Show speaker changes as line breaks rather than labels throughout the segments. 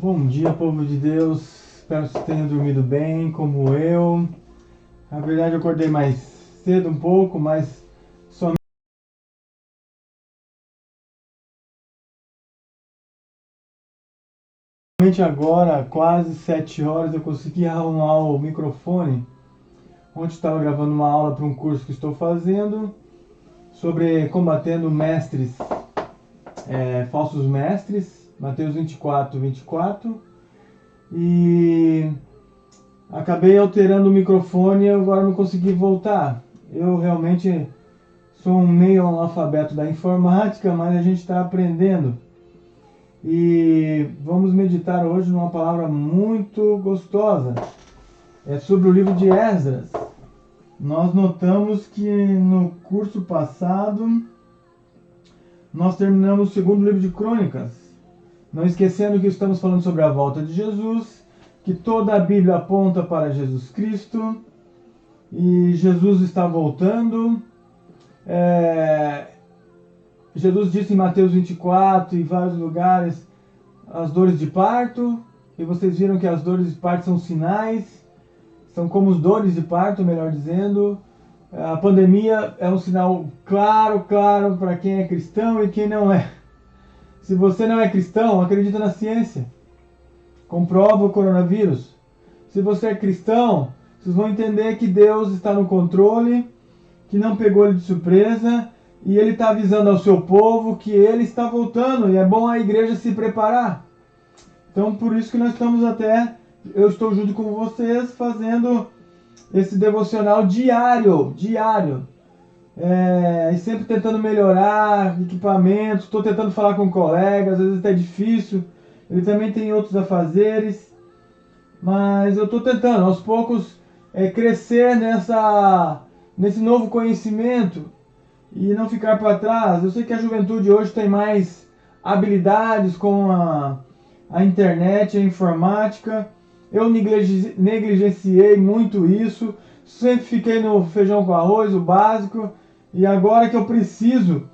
Bom dia, povo de Deus. Espero que tenham dormido bem, como eu. Na verdade, eu acordei mais cedo um pouco, mas somente agora, quase 7 horas, eu consegui arrumar o microfone. Ontem estava gravando uma aula para um curso que estou fazendo sobre combatendo mestres, falsos mestres, Mateus 24. E acabei alterando o microfone e agora não consegui voltar. Eu realmente sou um meio analfabeto da informática, mas a gente está aprendendo. E vamos meditar hoje numa palavra muito gostosa. É sobre o livro de Esdras. Nós notamos que no curso passado nós terminamos o segundo livro de Crônicas. Não esquecendo que estamos falando sobre a volta de Jesus, que toda a Bíblia aponta para Jesus Cristo e Jesus está voltando. Jesus disse em Mateus 24 e vários lugares as dores de parto, e vocês viram que as dores de parto são sinais, são como as dores de parto, melhor dizendo. A pandemia é um sinal claro para quem é cristão e quem não é. Se você não é cristão, acredita na ciência. Comprova o coronavírus. Se você é cristão, vocês vão entender que Deus está no controle, que não pegou ele de surpresa, e ele está avisando ao seu povo que ele está voltando, e é bom a igreja se preparar. Então, por isso que nós estamos eu estou junto com vocês fazendo esse devocional diário. E sempre tentando melhorar equipamentos, estou tentando falar com colegas, às vezes até é difícil, ele também tem outros afazeres, mas eu estou tentando aos poucos crescer nesse novo conhecimento e não ficar para trás. Eu sei que a juventude hoje tem mais habilidades com a internet, a informática. Eu negligenciei muito isso, sempre fiquei no feijão com arroz, o básico, e agora que eu preciso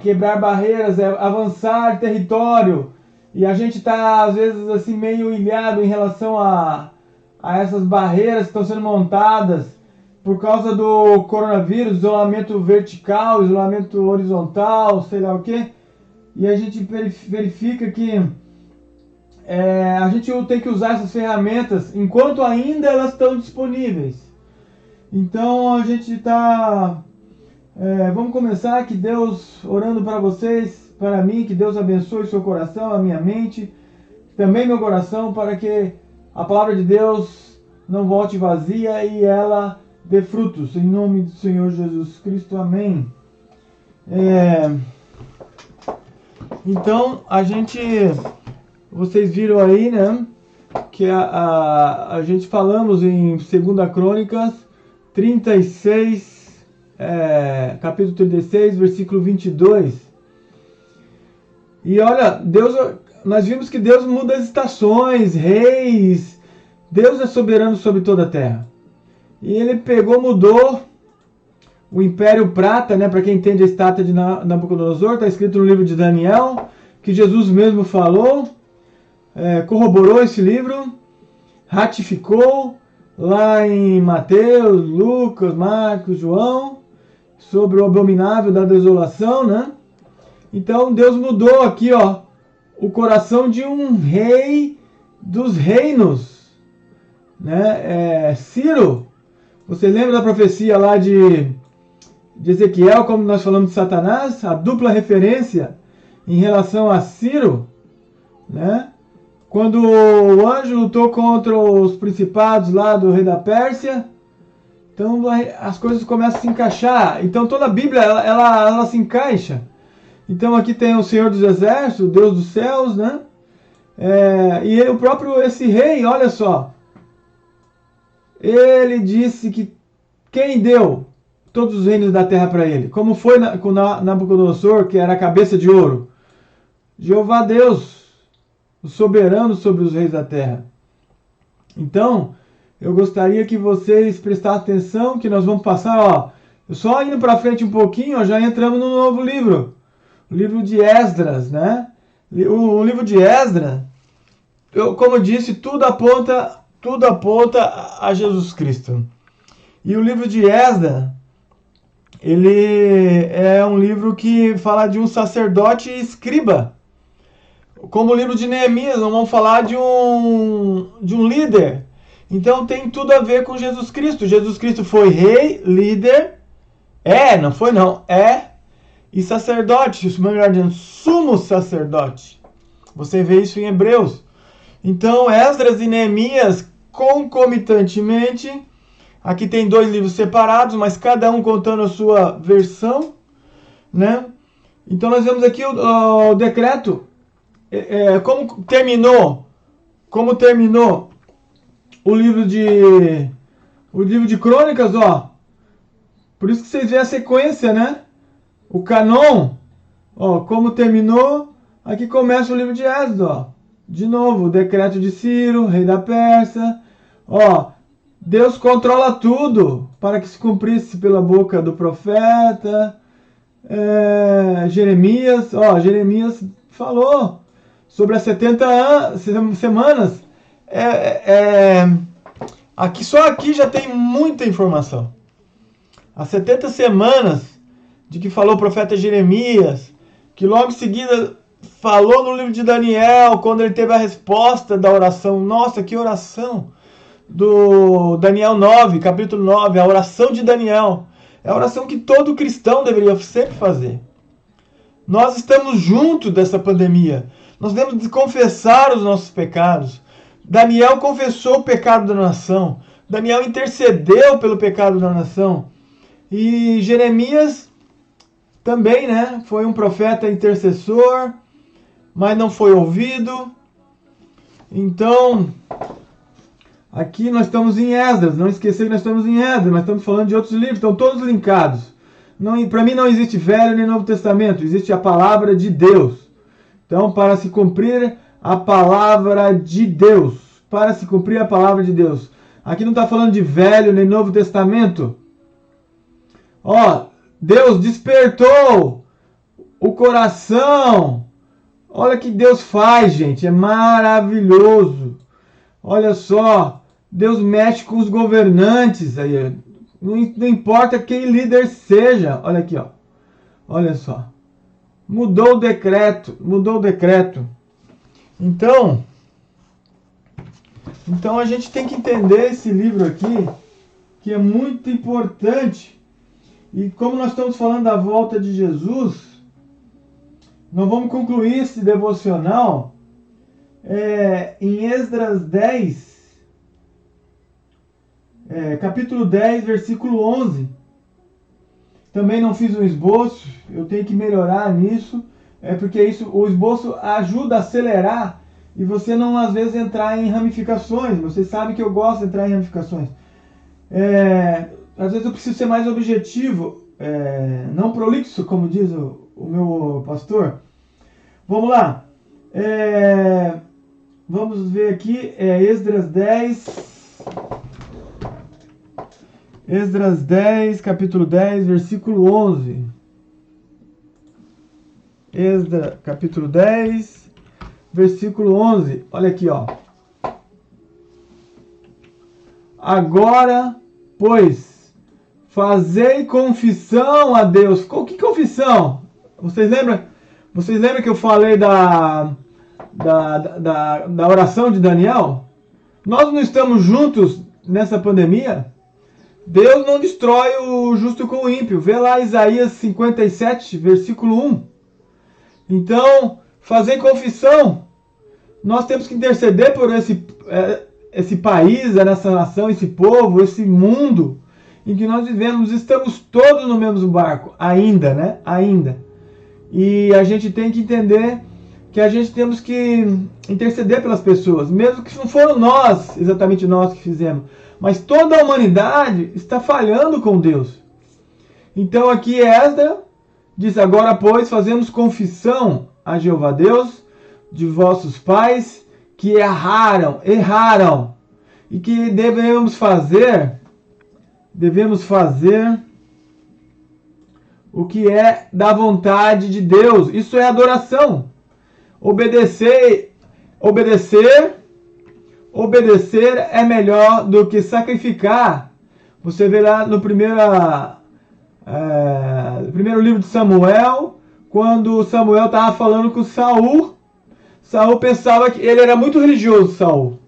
quebrar barreiras, avançar território, e a gente está às vezes assim meio ilhado em relação a essas barreiras que estão sendo montadas por causa do coronavírus, isolamento vertical, isolamento horizontal, sei lá o que, e a gente verifica que a gente tem que usar essas ferramentas enquanto ainda elas estão disponíveis. Então a gente está... vamos começar, que Deus, orando para vocês, para mim, que Deus abençoe seu coração, a minha mente, também meu coração, para que a palavra de Deus não volte vazia e ela dê frutos. Em nome do Senhor Jesus Cristo, amém. Então, vocês viram aí, né, que a gente falamos em 2 Crônicas 36, capítulo 36, versículo 22. E olha, nós vimos que Deus muda as estações, reis, Deus é soberano sobre toda a terra. E ele mudou o Império Prata, né, para quem entende a estátua de Nabucodonosor, está escrito no livro de Daniel, que Jesus mesmo falou, corroborou esse livro, ratificou lá em Mateus, Lucas, Marcos, João, sobre o abominável da desolação, né? Então Deus mudou aqui, o coração de um rei dos reinos, né? Ciro. Você lembra da profecia lá de Ezequiel, como nós falamos de Satanás? A dupla referência em relação a Ciro, né? Quando o anjo lutou contra os principados lá do rei da Pérsia, então as coisas começam a se encaixar. Então toda a Bíblia ela se encaixa. Então aqui tem o Senhor dos Exércitos, o Deus dos céus, né? E o próprio esse rei, olha só, ele disse que quem deu todos os reinos da terra para ele? Como foi com Nabucodonosor, que era a cabeça de ouro? Jeová Deus, o soberano sobre os reis da terra. Então, eu gostaria que vocês prestassem atenção, que nós vamos passar, só indo para frente um pouquinho, já entramos no novo livro, o livro de Esdras, né? O livro de Esdras, como eu disse, tudo aponta a Jesus Cristo. E o livro de Esdras, ele é um livro que fala de um sacerdote escriba. Como o livro de Neemias, nós vamos falar de um líder. Então tem tudo a ver com Jesus Cristo. Jesus Cristo foi rei, líder, não foi não, e sacerdote, melhor dizendo, sumo sacerdote. Você vê isso em Hebreus. Então Esdras e Neemias, concomitantemente, aqui tem 2 livros separados, mas cada um contando a sua versão, né? Então nós vemos aqui o decreto, como terminou o livro de Crônicas, ó. Por isso que vocês veem a sequência, né? O canon, ó, como terminou, aqui começa o livro de Êxodo, ó. De novo, o decreto de Ciro, rei da Pérsia, ó. Deus controla tudo para que se cumprisse pela boca do profeta. Jeremias, ó, Jeremias falou sobre as 70 semanas. Só aqui já tem muita informação. As 70 semanas de que falou o profeta Jeremias, que logo em seguida falou no livro de Daniel, quando ele teve a resposta da oração. Nossa, que oração! Do Daniel 9, capítulo 9, a oração de Daniel. É a oração que todo cristão deveria sempre fazer. Nós estamos juntos dessa pandemia. Nós devemos confessar os nossos pecados. Daniel confessou o pecado da nação. Daniel intercedeu pelo pecado da nação. E Jeremias também, né? Foi um profeta intercessor, mas não foi ouvido. Então, aqui nós estamos em Esdras. Não esquecer que nós estamos em Esdras, mas estamos falando de outros livros. Estão todos linkados. Para mim não existe Velho nem Novo Testamento. Existe a palavra de Deus. Então, para se cumprir a palavra de Deus. Para se cumprir a palavra de Deus. Aqui não está falando de Velho nem Novo Testamento. Ó, Deus despertou o coração. Olha que Deus faz, gente. É maravilhoso. Olha só. Deus mexe com os governantes. Aí. Não importa quem líder seja. Olha aqui, ó. Olha só. Mudou o decreto. Então a gente tem que entender esse livro aqui, que é muito importante. E como nós estamos falando da volta de Jesus, nós vamos concluir esse devocional em Esdras 10, capítulo 10, versículo 11. Também não fiz um esboço, eu tenho que melhorar nisso, porque o esboço ajuda a acelerar e você não às vezes entrar em ramificações. Você sabe que eu gosto de entrar em ramificações. Às vezes eu preciso ser mais objetivo, não prolixo, como diz o meu pastor. Vamos lá. Vamos ver aqui, Esdras 10, capítulo 10, versículo 11. Esdras, capítulo 10, versículo 11. Olha aqui, ó. Agora, pois, fazei confissão a Deus. Que confissão? Vocês lembram que eu falei da oração de Daniel? Nós não estamos juntos nessa pandemia? Deus não destrói o justo com o ímpio. Vê lá Isaías 57, versículo 1. Então, fazer confissão. Nós temos que interceder por esse país, essa nação, esse povo, esse mundo em que nós vivemos. Estamos todos no mesmo barco, ainda, né? Ainda. E a gente tem que entender que a gente temos que interceder pelas pessoas, mesmo que não foram nós, exatamente nós que fizemos. Mas toda a humanidade está falhando com Deus. Então aqui Esdras diz: agora, pois, fazemos confissão a Jeová Deus de vossos pais que erraram, e que devemos fazer o que é da vontade de Deus. Isso é adoração. obedecer é melhor do que sacrificar. Você vê lá no primeiro livro de Samuel, quando Samuel estava falando com Saul. Saul pensava que ele era muito religioso, Saul,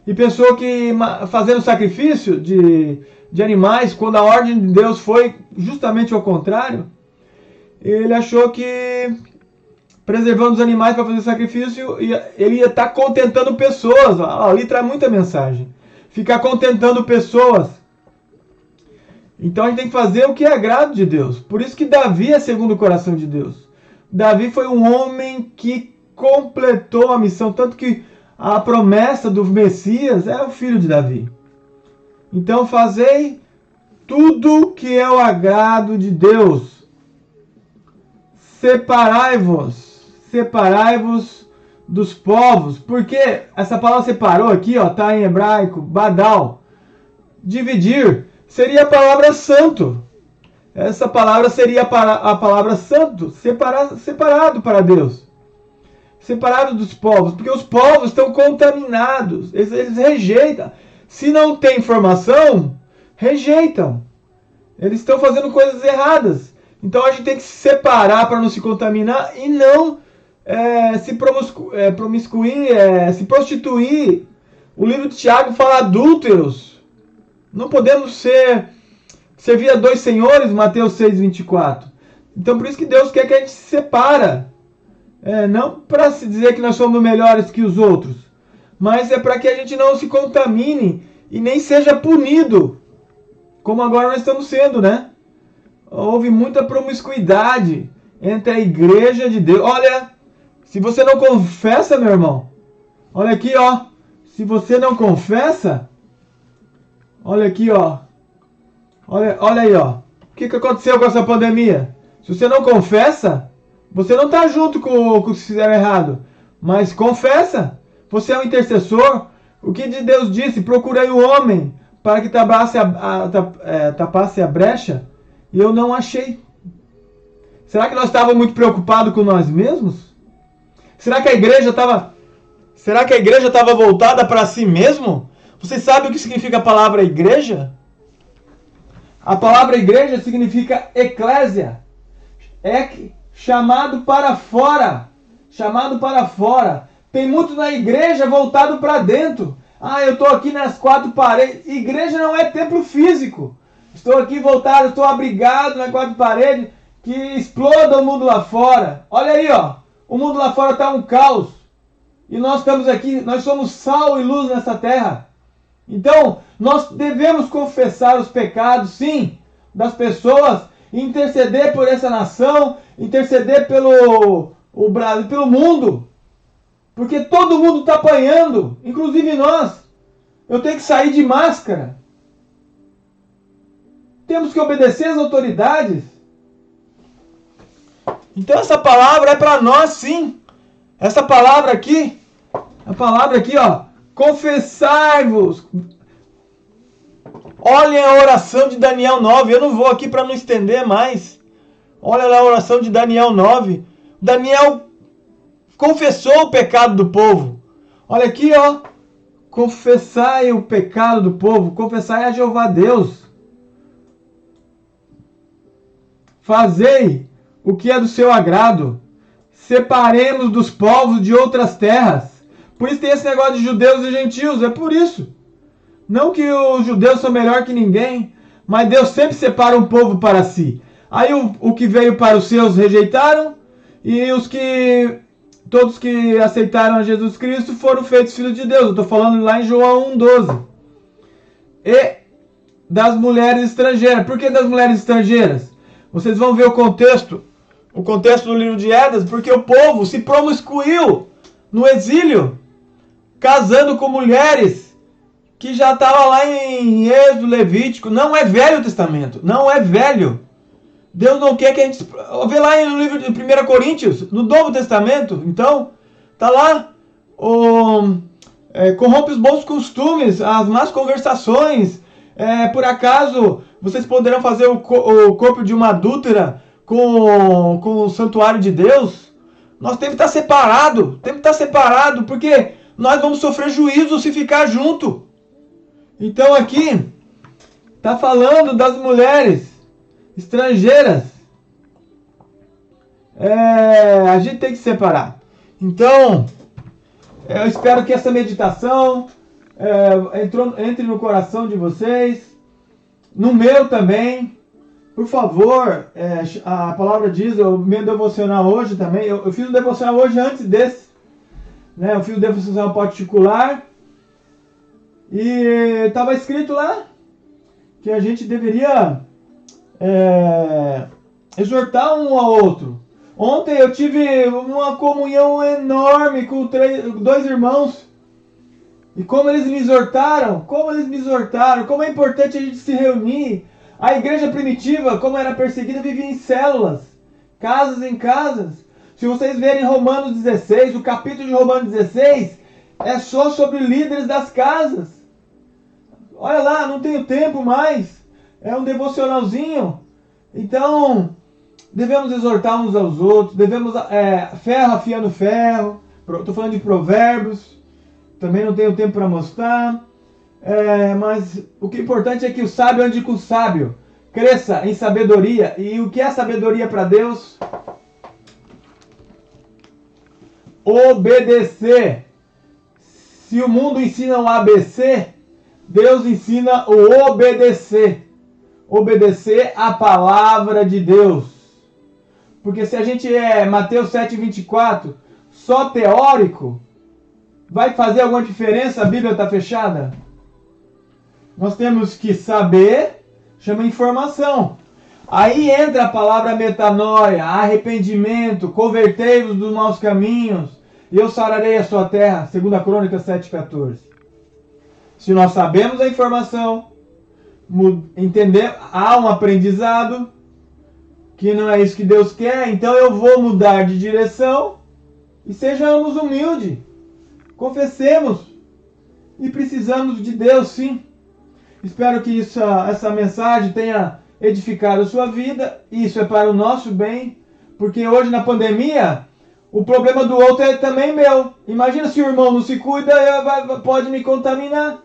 e pensou que fazendo sacrifício de animais, quando a ordem de Deus foi justamente ao contrário, ele achou que preservando os animais para fazer sacrifício, ele ia estar contentando pessoas. Ali traz muita mensagem. Ficar contentando pessoas. Então a gente tem que fazer o que é agrado de Deus. Por isso que Davi é segundo o coração de Deus. Davi foi um homem que completou a missão, tanto que a promessa do Messias é o filho de Davi. Então fazei tudo que é o agrado de Deus. Separai-vos dos povos. Porque essa palavra separou aqui, está em hebraico, badal. Dividir seria a palavra santo. Essa palavra seria a palavra santo, separado para Deus. Separado dos povos, porque os povos estão contaminados, eles rejeitam. Se não tem informação, rejeitam. Eles estão fazendo coisas erradas. Então a gente tem que se separar para não se contaminar e não se promiscuir, se prostituir. O livro de Tiago fala adúlteros. Não podemos servir a dois senhores, Mateus 6:24. Então por isso que Deus quer que a gente se separa. Não para se dizer que nós somos melhores que os outros, mas é para que a gente não se contamine e nem seja punido, como agora nós estamos sendo, né? Houve muita promiscuidade entre a igreja de Deus. Olha, se você não confessa, meu irmão, olha aqui, se você não confessa, olha aqui, olha aí, o que aconteceu com essa pandemia? Se você não confessa, você não está junto com o que fizeram errado, mas confessa. Você é um intercessor. O que Deus disse? Procurei o homem para que tapasse a brecha, e eu não achei. Será que nós estávamos muito preocupados com nós mesmos? Será que a igreja estava voltada para si mesmo? Você sabe o que significa a palavra igreja? A palavra igreja significa eclésia. Chamado para fora. Chamado para fora. Tem muito na igreja voltado para dentro. Eu estou aqui nas quatro paredes. Igreja não é templo físico. Estou aqui voltado, estou abrigado nas quatro paredes. Que exploda o mundo lá fora. Olha aí, o mundo lá fora está um caos. E nós estamos aqui, nós somos sal e luz nessa terra. Então, nós devemos confessar os pecados, sim, das pessoas, interceder por essa nação, interceder pelo Brasil, pelo mundo. Porque todo mundo está apanhando, inclusive nós. Eu tenho que sair de máscara. Temos que obedecer às autoridades. Então essa palavra é para nós, sim. Essa palavra aqui, confessai-vos. Olhem a oração de Daniel 9. Eu não vou aqui para não estender mais. Olha lá a oração de Daniel 9. Daniel confessou o pecado do povo. Olha aqui, confessai o pecado do povo. Confessai a Jeová Deus. Fazei o que é do seu agrado. Separemos dos povos de outras terras. Por isso tem esse negócio de judeus e gentios. É por isso. Não que os judeus são melhor que ninguém, mas Deus sempre separa um povo para si. Aí o que veio para os seus rejeitaram, e todos que aceitaram a Jesus Cristo foram feitos filhos de Deus. Eu estou falando lá em João 1,12. E das mulheres estrangeiras. Por que das mulheres estrangeiras? Vocês vão ver o contexto do livro de Esdras, porque o povo se promiscuiu no exílio, casando com mulheres que já estavam lá em Êxodo, Levítico. Não é Velho o Testamento, não é velho. Deus não quer que a gente... Vê lá no livro de 1 Coríntios, no Novo Testamento, então, tá lá, corrompe os bons costumes, as más conversações. Por acaso, vocês poderão fazer o corpo de uma adúltera com o santuário de Deus? Nós temos que estar separado. Temos que estar separado, porque nós vamos sofrer juízo se ficar junto. Então aqui está falando das mulheres estrangeiras. A gente tem que separar. Então, eu espero que essa meditação entre no coração de vocês, no meu também. Por favor, a palavra diz, o meu devocional hoje também, eu fiz um devocional hoje antes desse, né? Eu fiz um devocional particular e estava escrito lá que a gente deveria exortar um ao outro. Ontem eu tive uma comunhão enorme com dois irmãos. E como eles me exortaram, como é importante a gente se reunir. A igreja primitiva, como era perseguida, vivia em células, casas em casas. Se vocês verem Romanos 16, o capítulo de Romanos 16 é só sobre líderes das casas. Olha lá, não tenho tempo mais. É um devocionalzinho. Então, devemos exortar uns aos outros, devemos ferro afiando ferro. Estou falando de provérbios, também não tenho tempo para mostrar. Mas o que é importante é que o sábio ande com o sábio, cresça em sabedoria. E o que é sabedoria para Deus? Obedecer. Se o mundo ensina o ABC, Deus ensina o obedecer. Obedecer a palavra de Deus. Porque se a gente Mateus 7,24, só teórico, vai fazer alguma diferença? A Bíblia está fechada? Nós temos que saber, chama informação. Aí entra a palavra metanoia, arrependimento, convertei-vos dos maus caminhos, e eu sararei a sua terra, 2 Crônicas 7,14. Se nós sabemos a informação, entender, há um aprendizado, que não é isso que Deus quer, então eu vou mudar de direção, e sejamos humildes, confessemos, e precisamos de Deus sim. Espero que essa mensagem tenha edificado a sua vida. Isso é para o nosso bem. Porque hoje na pandemia, o problema do outro é também meu. Imagina se o irmão não se cuida, pode me contaminar.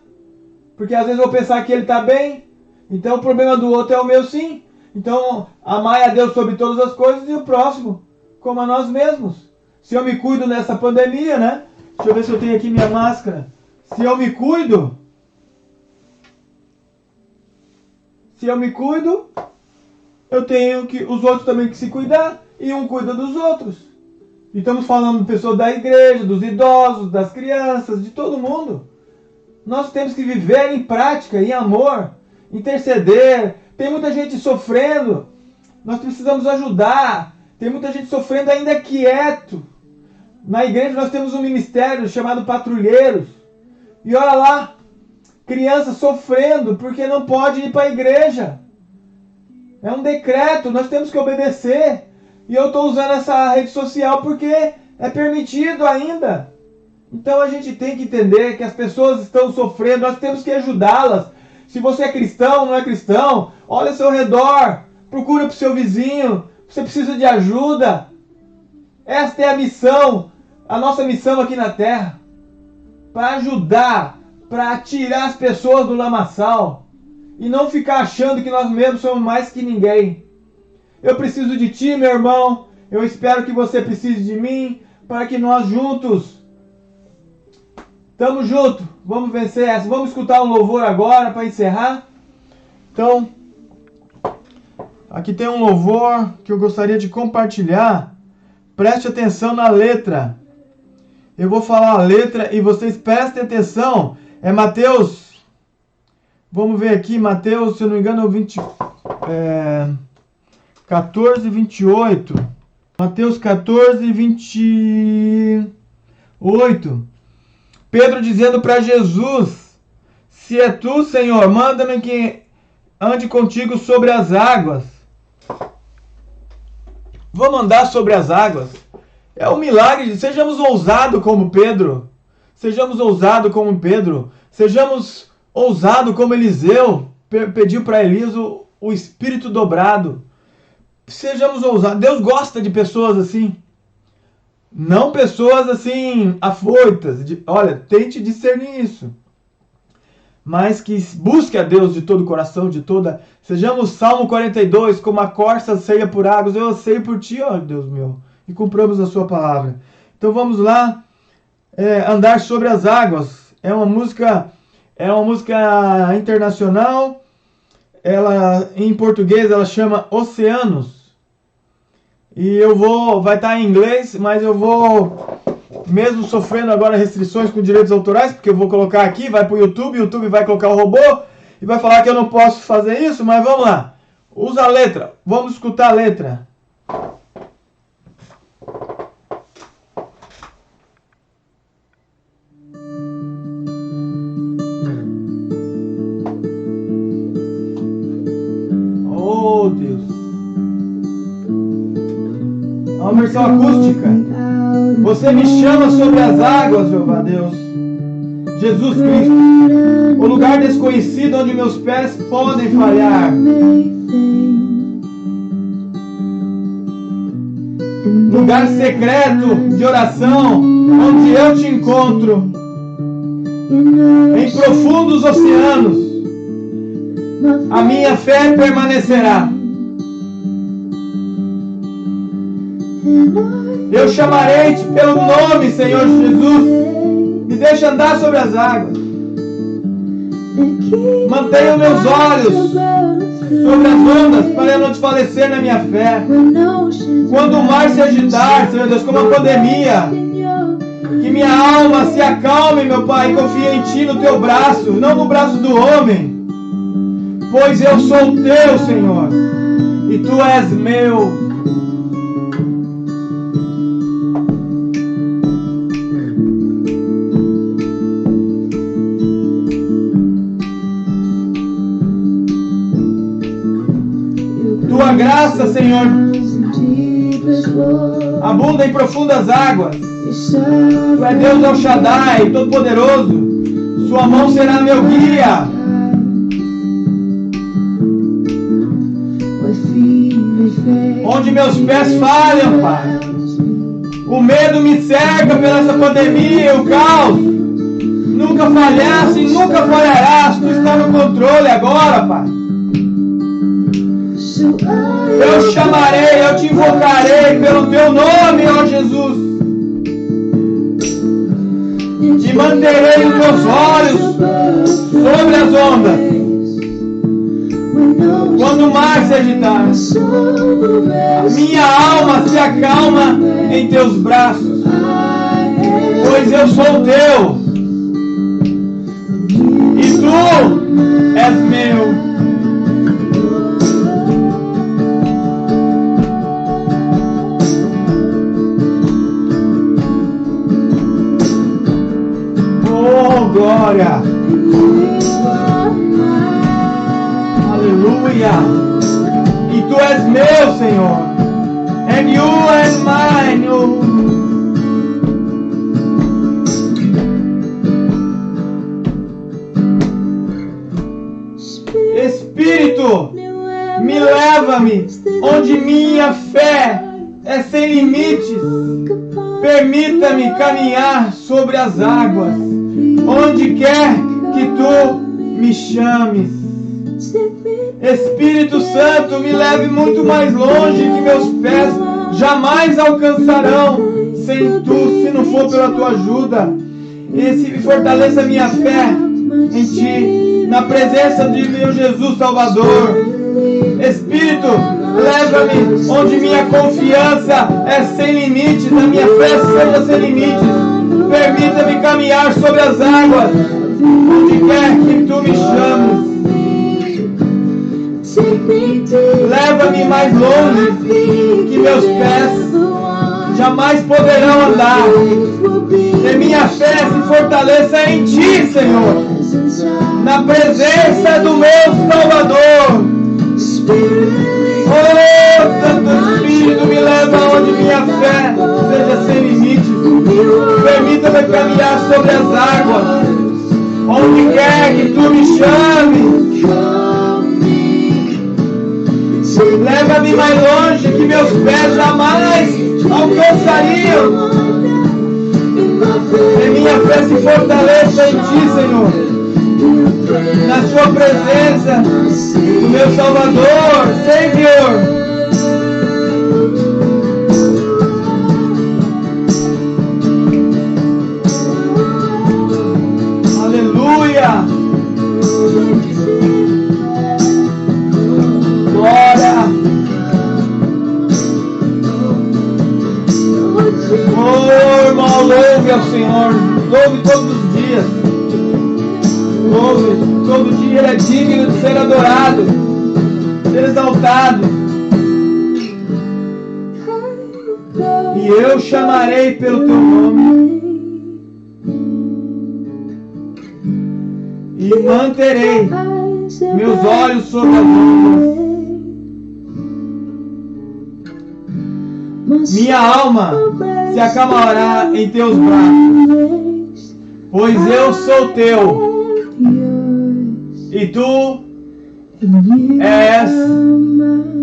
Porque às vezes eu vou pensar que ele está bem. Então o problema do outro é o meu sim. Então amai a Deus sobre todas as coisas e o próximo como a nós mesmos. Se eu me cuido nessa pandemia, né? Deixa eu ver se eu tenho aqui minha máscara. Se eu me cuido, eu tenho que os outros também que se cuidar, e um cuida dos outros. E estamos falando de pessoas da igreja, dos idosos, das crianças, de todo mundo. Nós temos que viver em prática, em amor, interceder. Tem muita gente sofrendo, nós precisamos ajudar. Tem muita gente sofrendo ainda quieto. Na igreja nós temos um ministério chamado Patrulheiros. E olha lá, criança sofrendo porque não pode ir para a igreja. É um decreto, nós temos que obedecer. E eu estou usando essa rede social porque é permitido ainda. Então a gente tem que entender que as pessoas estão sofrendo, nós temos que ajudá-las. Se você é cristão, não é cristão, olha ao seu redor, procura para o seu vizinho, você precisa de ajuda. Esta é a missão, a nossa missão aqui na Terra. Para ajudar, para tirar as pessoas do lamaçal e não ficar achando que nós mesmos somos mais que ninguém. Eu preciso de ti, meu irmão. Eu espero que você precise de mim para que nós juntos tamo junto. Vamos vencer essa. Vamos escutar um louvor agora para encerrar. Então, aqui tem um louvor que eu gostaria de compartilhar. Preste atenção na letra. Eu vou falar a letra e vocês prestem atenção. É Mateus. Vamos ver aqui, Mateus, se eu não me engano, é 14, 28. Mateus 14, 28. Pedro dizendo para Jesus: se é tu, Senhor, manda-me que ande contigo sobre as águas. Vou mandar sobre as águas. É um milagre. Sejamos ousados como Pedro. Sejamos ousados como Pedro. Sejamos ousados como Eliseu pediu para Elias o espírito dobrado. Sejamos ousados. Deus gosta de pessoas assim. Não pessoas assim, afoitas. Olha, tente discernir isso. Mas que busque a Deus de todo o coração, de toda... Sejamos Salmo 42, como a corça anseia por águas, eu anseio por ti, ó Deus meu. E cumpramos a sua palavra. Então vamos lá, andar sobre as águas. É uma música internacional. Ela, em português, ela chama Oceanos. E vai estar em inglês, mas eu vou, mesmo sofrendo agora restrições com direitos autorais, porque eu vou colocar aqui, vai para o YouTube vai colocar o robô e vai falar que eu não posso fazer isso, mas vamos lá. Usa a letra, vamos escutar a letra. Oh, Deus. É uma versão acústica. Você me chama sobre as águas, Jeová Deus. Jesus Cristo. O lugar desconhecido onde meus pés podem falhar. Lugar secreto de oração, onde eu te encontro. Em profundos oceanos, a minha fé permanecerá. Eu chamarei-te pelo nome, Senhor Jesus. Me deixa andar sobre as águas. Mantenha meus olhos sobre as ondas para eu não desfalecer na minha fé. Quando o mar se agitar, Senhor Deus, como a pandemia, que minha alma se acalme, meu Pai, e confie em Ti, no Teu braço, não no braço do homem. Pois eu sou Teu, Senhor, e Tu és meu. Tua graça, Senhor, abunda em profundas águas. Tu é Deus El Shaddai, Todo-Poderoso. Sua mão será meu guia. Onde meus pés falham, Pai, o medo me cerca pela essa pandemia e o caos. Nunca falhasse, nunca falharás. Tu está no controle agora, Pai. Eu chamarei, eu te invocarei pelo Teu nome, ó Jesus. E manterei os meus olhos sobre as ondas. Quando o mar se agitar, a minha alma se acalma em Teus braços. Pois eu sou Teu e Tu és meu. Glória, aleluia. E Tu és meu, Senhor, and You and mine. Espírito, me leva-me onde minha fé é sem limites. Permita-me caminhar sobre as águas, onde quer que Tu me chames. Espírito Santo, me leve muito mais longe que meus pés jamais alcançarão sem Tu, se não for pela Tua ajuda. E fortaleça minha fé em Ti, na presença de meu Jesus Salvador. Espírito, leva-me onde minha confiança é sem limites, a minha fé seja sem limites. Permita-me caminhar sobre as águas, onde quer que Tu me chames. Leva-me mais longe que meus pés jamais poderão andar. Que minha fé se fortaleça em Ti, Senhor, na presença do meu Salvador. Oh, Santo Espírito, me leva onde minha fé seja sem limites. Permita-me caminhar sobre as águas, onde quer que Tu me chames. Leva-me mais longe que meus pés jamais alcançariam. E minha fé se fortaleça em Ti, Senhor, na Sua presença, do meu Salvador, Senhor. Aleluia! Glória! Oh, irmão, louve ao Senhor, louve todos os dias, louve, todo dia Ele é digno de ser adorado, ser exaltado. E eu chamarei pelo Teu nome e manterei meus olhos sobre as ondas. Minha alma se acalmará em Teus braços, pois eu sou Teu e Tu és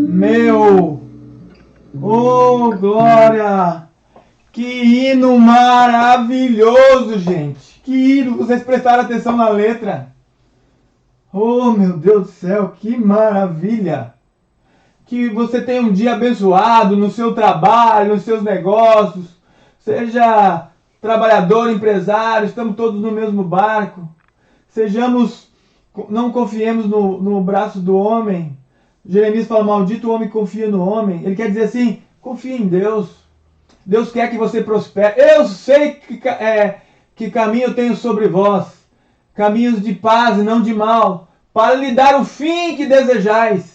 meu. Oh, glória! Que hino maravilhoso, gente! Que hino! Vocês prestaram atenção na letra? Oh, meu Deus do céu, que maravilha! Que você tenha um dia abençoado no seu trabalho, nos seus negócios, seja trabalhador, empresário, estamos todos no mesmo barco. Não confiemos no braço do homem. Jeremias fala, maldito o homem que confia no homem. Ele quer dizer assim, confie em Deus. Deus quer que você prospere. Eu sei que caminho eu tenho sobre vós, caminhos de paz e não de mal, para lhe dar o fim que desejais.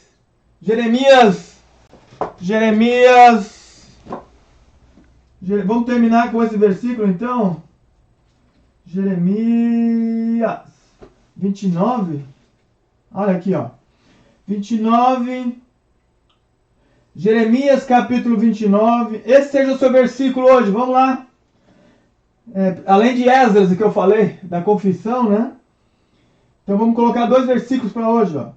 Vamos terminar com esse versículo então? Jeremias 29. Olha aqui, ó. 29. Jeremias capítulo 29. Esse seja o seu versículo hoje. Vamos lá. Além de Esdras, que eu falei, da confissão, né? Então vamos colocar 2 versículos para hoje, ó.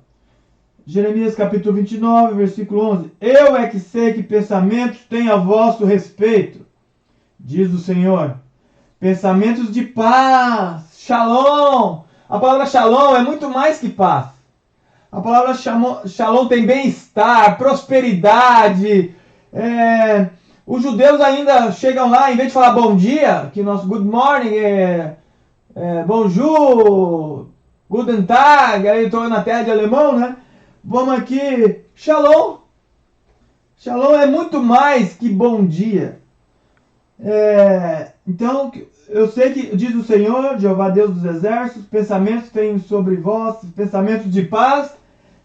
Jeremias capítulo 29, versículo 11. Eu é que sei que pensamentos tenho a vosso respeito, diz o Senhor. Pensamentos de paz, shalom. A palavra shalom é muito mais que paz. A palavra shalom tem bem-estar, prosperidade. Os judeus ainda chegam lá, em vez de falar bom dia, que nosso good morning bonjour, guten Tag, aí eu estou na terra de alemão, né? Vamos aqui, shalom. Shalom é muito mais que bom dia. Então, eu sei que, diz o Senhor, Jeová Deus dos exércitos, pensamentos tenho sobre vós, pensamentos de paz,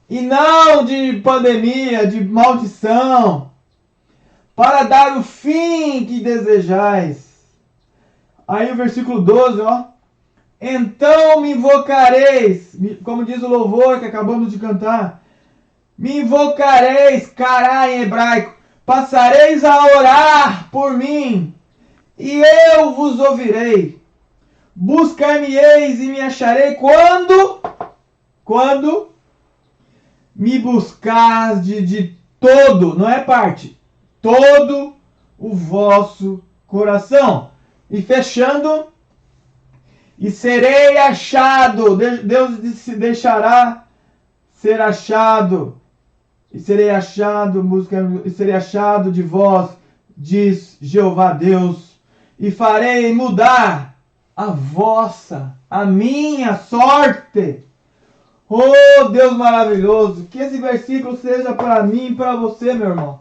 e não de pandemia, de maldição, para dar o fim que desejais. Aí o versículo 12, ó. Então me invocareis, como diz o louvor que acabamos de cantar, me invocareis, cará em hebraico, passareis a orar por mim, e eu vos ouvirei. Buscar-me-eis e me acharei quando me buscardes de todo, não é parte, todo o vosso coração. E fechando, e serei achado, Deus se deixará ser achado, e serei achado de vós, diz Jeová Deus, e farei mudar a minha sorte. Oh, Deus maravilhoso, que esse versículo seja para mim e para você, meu irmão.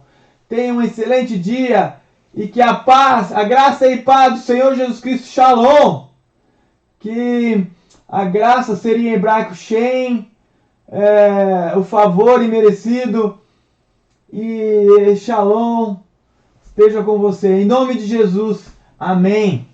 Tenha um excelente dia e que a paz, a graça e paz do Senhor Jesus Cristo, shalom, que a graça seria em hebraico shem, o favor imerecido, e shalom esteja com você. Em nome de Jesus, amém.